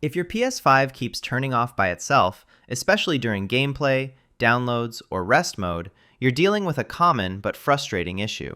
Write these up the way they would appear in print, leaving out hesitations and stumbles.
If your PS5 keeps turning off by itself, especially during gameplay, downloads, or rest mode, you're dealing with a common but frustrating issue.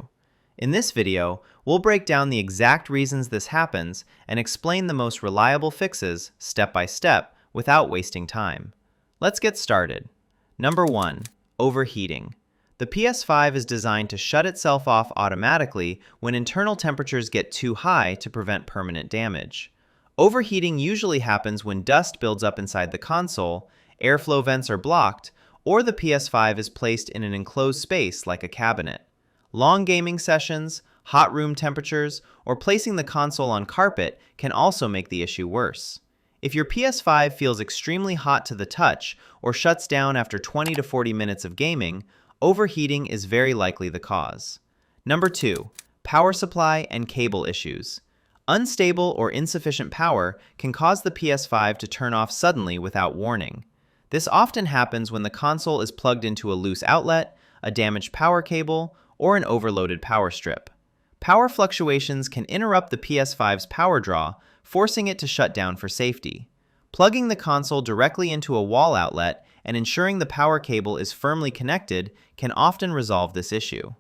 In this video, we'll break down the exact reasons this happens and explain the most reliable fixes step by step without wasting time. Let's get started. Number 1. Overheating. The PS5 is designed to shut itself off automatically when internal temperatures get too high to prevent permanent damage. Overheating usually happens when dust builds up inside the console, airflow vents are blocked, or the PS5 is placed in an enclosed space like a cabinet. Long gaming sessions, hot room temperatures, or placing the console on carpet can also make the issue worse. If your PS5 feels extremely hot to the touch or shuts down after 20 to 40 minutes of gaming, overheating is very likely the cause. Number 2. Power supply and cable issues. Unstable or insufficient power can cause the PS5 to turn off suddenly without warning. This often happens when the console is plugged into a loose outlet, a damaged power cable, or an overloaded power strip. Power fluctuations can interrupt the PS5's power draw, forcing it to shut down for safety. Plugging the console directly into a wall outlet and ensuring the power cable is firmly connected can often resolve this issue.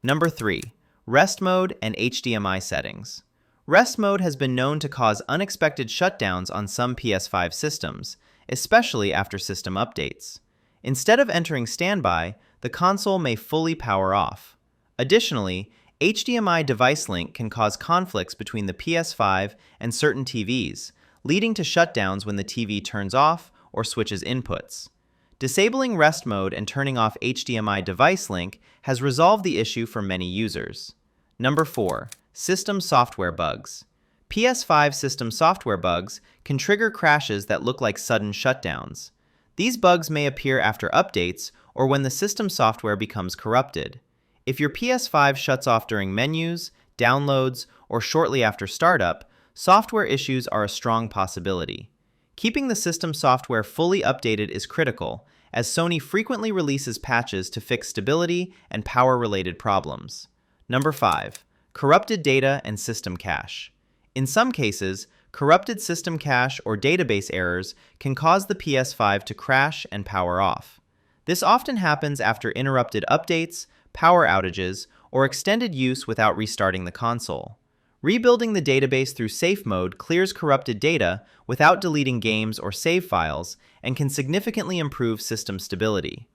Number 3. Rest mode and HDMI settings. Rest mode has been known to cause unexpected shutdowns on some PS5 systems, especially after system updates. Instead of entering standby, the console may fully power off. Additionally, HDMI device link can cause conflicts between the PS5 and certain TVs, leading to shutdowns when the TV turns off or switches inputs. Disabling rest mode and turning off HDMI device link has resolved the issue for many users. Number 4. System software bugs. PS5 system software bugs can trigger crashes that look like sudden shutdowns. These bugs may appear after updates or when the system software becomes corrupted. If your PS5 shuts off during menus, downloads, or shortly after startup, software issues are a strong possibility. Keeping the system software fully updated is critical, as Sony frequently releases patches to fix stability and power-related problems. Number 5. Corrupted data and system cache. In some cases, corrupted system cache or database errors can cause the PS5 to crash and power off. This often happens after interrupted updates, power outages, or extended use without restarting the console. Rebuilding the database through safe mode clears corrupted data without deleting games or save files and can significantly improve system stability.